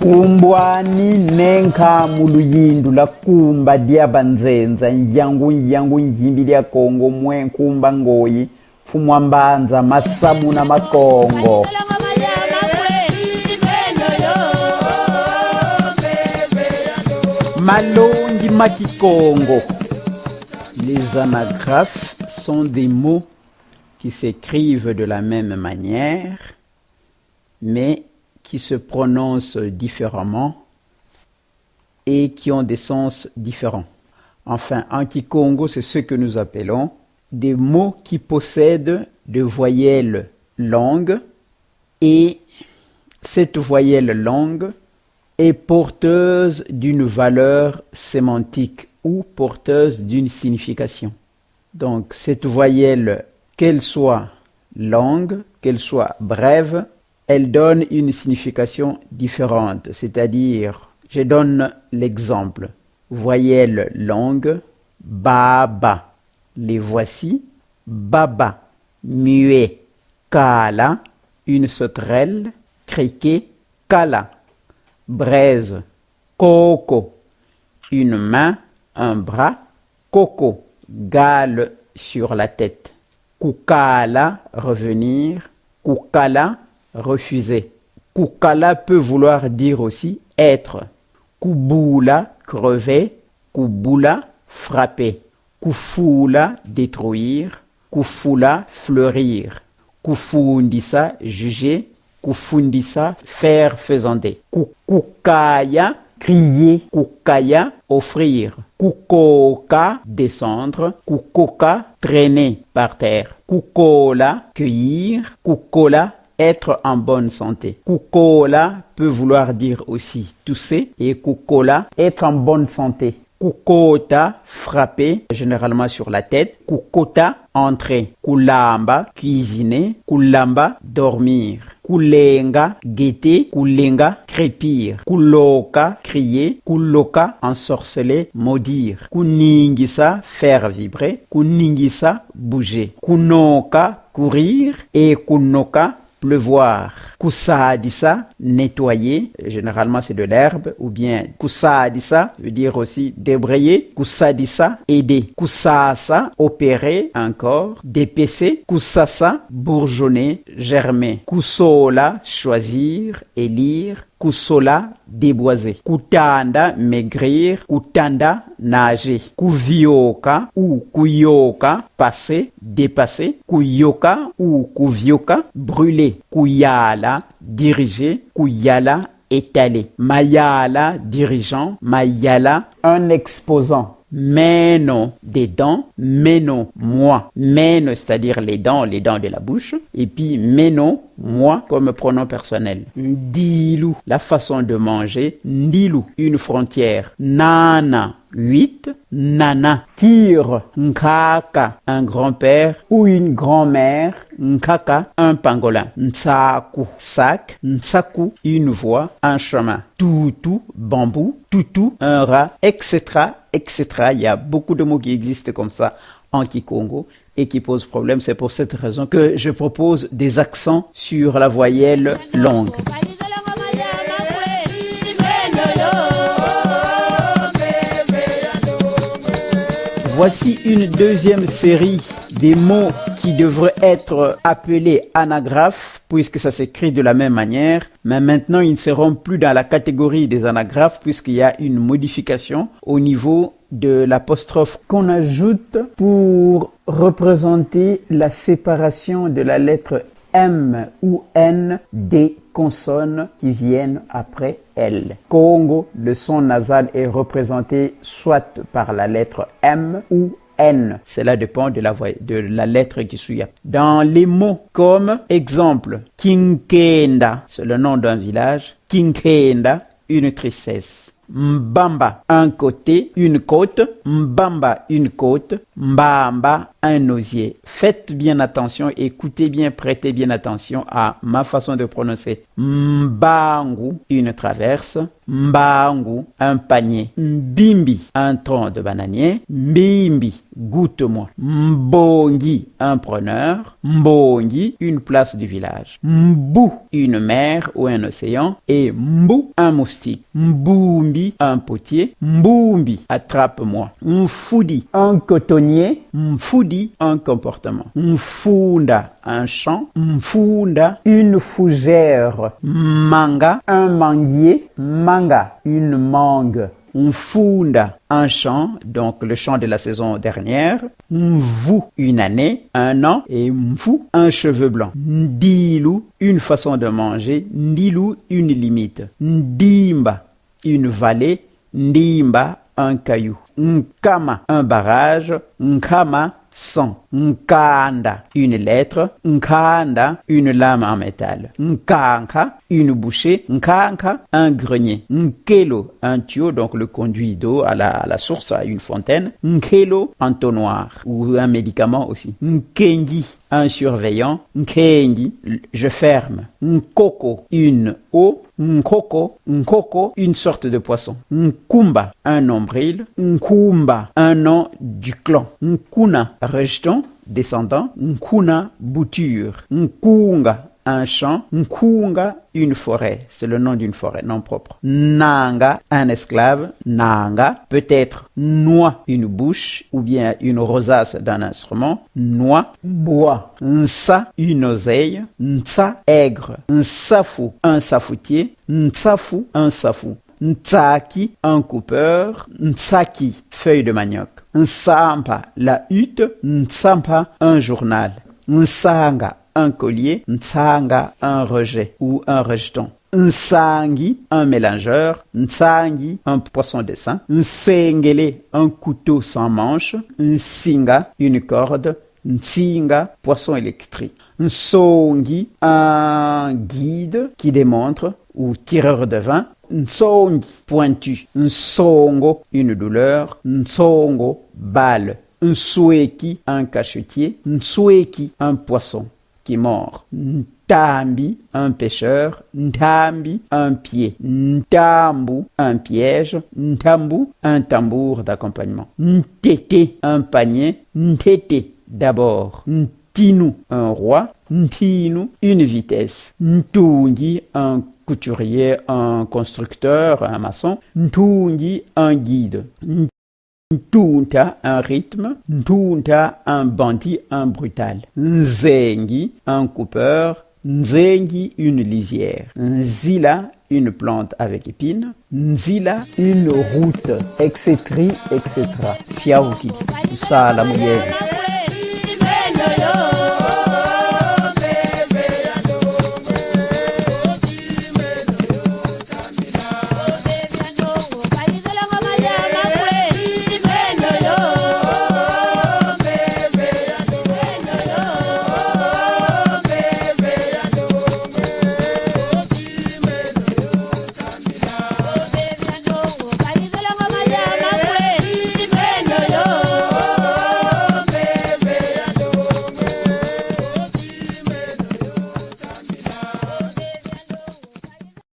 Kumbwani nenka muluyindu la kumba dia banzenza nyangu njimbi dia Kongo mwen kumba ngoyi fumwambanza masamu na makongo. Malongi makikongo. Les anagraphes sont des mots qui s'écrivent de la même manière, mais qui se prononcent différemment et qui ont des sens différents. Enfin, en Kikongo, c'est ce que nous appelons des mots qui possèdent des voyelles longues, et cette voyelle longue est porteuse d'une valeur sémantique ou porteuse d'une signification. Donc, cette voyelle, qu'elle soit longue, qu'elle soit brève, elle donne une signification différente. C'est-à-dire, je donne l'exemple. Voyelle longue, baba. Les voici. Baba, muet. Kala, une sauterelle. Criquet, kala. Braise, coco. Une main, un bras. Coco, gale sur la tête. Kukala, revenir. Kukala, refuser. Kukala peut vouloir dire aussi être. Kubula, crever. Kubula, frapper. Kufula, détruire. Kufula, fleurir. Kufundisa, juger. Kufundisa, faire faisander. Kukaya, crier. Kukaya, offrir. Kukoka, descendre. Kukoka, traîner par terre. Kukola, cueillir. Kukola, être en bonne santé. Kukola peut vouloir dire aussi tousser, et kukola, être en bonne santé. Kukota, frapper, généralement sur la tête. Kukota, entrer. Kulamba, cuisiner. Kulamba, dormir. Kulenga, guetter. Kulenga, crépir. Kuloka, crier. Kuloka, ensorceler, maudire. Kuningisa, faire vibrer. Kuningisa, bouger. Kunoka, courir. Et kunoka, pleuvoir. Kusaadisa, nettoyer, généralement c'est de l'herbe, ou bien kusaadisa veut dire aussi débrayer. Kusadisa, aider. Kusasa, opérer encore, dépecer. Kusasa, bourgeonner, germer. Kusola, choisir, élire. Kusola, déboiser. Kutanda, maigrir. Kutanda, nager. Kuvioka ou kuyoka, passer, dépasser. Kuyoka ou kuvioka, brûler. Kuyala, diriger. Kuyala, étaler. Mayala, dirigeant. Mayala, un exposant. Meno, des dents. Meno, moi. Meno, c'est-à-dire les dents de la bouche. Et puis meno, moi, comme pronom personnel. Ndilu, la façon de manger. Ndilu, une frontière. Nana, 8. Nana, tire. Nkaka, un grand-père ou une grand-mère. Nkaka, un pangolin. Ntsaku, sac. Ntsaku, une voie, un chemin. Toutou, bambou. Toutou, un rat, etc., etc. Il y a beaucoup de mots qui existent comme ça en Kikongo et qui posent problème. C'est pour cette raison que je propose des accents sur la voyelle longue. Voici une deuxième série des mots qui devraient être appelés anagraphes, puisque ça s'écrit de la même manière, mais maintenant ils ne seront plus dans la catégorie des anagraphes, puisqu'il y a une modification au niveau de l'apostrophe qu'on ajoute pour représenter la séparation de la lettre M ou N des consonnes qui viennent après L. Congo, le son nasal est représenté soit par la lettre M ou N. Cela dépend de la lettre qui suit. Dans les mots comme exemple, Kinkenda, c'est le nom d'un village. Kinkenda, une tristesse. Mbamba, un côté, une côte. Mbamba, une côte. Mbamba, un osier. Faites bien attention, écoutez bien, prêtez bien attention à ma façon de prononcer. Mbangu, une traverse. Mbangu, un panier. Mbimbi, un tronc de bananier. Mbimbi, goûte-moi. Mbongi, un preneur. Mbongi, une place du village. Mbou, une mer ou un océan. Et mbou, un moustique. Mboumbi, un potier. Mboumbi, attrape-moi. Mfoudi, un cotonnier. Mfoudi, un comportement. Mfunda, un champ. Mfunda, une fougère. Manga, un manguier. Manga, une mangue. Mfunda, un champ, donc le champ de la saison dernière. Mvou, une année, un an. Et mfou, un cheveu blanc. Ndilou, une façon de manger. Ndilou, une limite. Ndimba, une vallée. Ndimba, un caillou. Nkama, un barrage. Nkama, 100. Nkanda, une lettre. Nkanda, une lame en métal. Nkanka, une bouchée. Nkanka, un grenier. Nkelo, un tuyau, donc le conduit d'eau à la source, à une fontaine. Nkelo, un tonnoir ou un médicament aussi. Nkengi, un surveillant. Nkengi, je ferme. Nkoko, une eau. Nkoko, une sorte de poisson. Nkumba, un nombril. Nkumba, un nom du clan. Nkuna, rejeton, descendant. Nkuna, bouture. Nkunga, un champ. Nkunga, une forêt. C'est le nom d'une forêt, nom propre. Nanga, un esclave. Nanga, peut-être noix, une bouche, ou bien une rosace d'un instrument. Noix, bois. Nsa, une oseille. Nsa, aigre. Nsafou, un safoutier. Nsafou, un safou. Ntsaki, un coupeur. Ntsaki, feuille de manioc. Nsampa, la hutte. Nsampa, un journal. Nsanga, un collier. Nsanga, un rejet ou un rejeton. Nsangi, un mélangeur. Nsangi, un poisson de sein. Nsengele, un couteau sans manche. Nsinga, une corde. Nsinga, poisson électrique. Nsongi, un guide qui démontre ou tireur de vin. Nsongi, pointu. Nsongo, une douleur. Nsongo, balle. Nsoueki, un cachetier. Nsoueki, un poisson qui mord. Ntambi, un pêcheur. Ntambi, un pied. Ntambu, un piège. Ntambu, un tambour d'accompagnement. Ntete, un panier. Ntete, d'abord. Ntinu, un roi. Ntinu, une vitesse. Ntungi, un couturier, un constructeur, un maçon. Ntungi, un guide. Ntunta, un rythme. Ntunta, un bandit, un brutal. Nzengi, un coupeur. Nzengi, une lisière. Nzila, une plante avec épines. Nzila, une route, etc., etc. Fiauki, tout ça, la mouillère.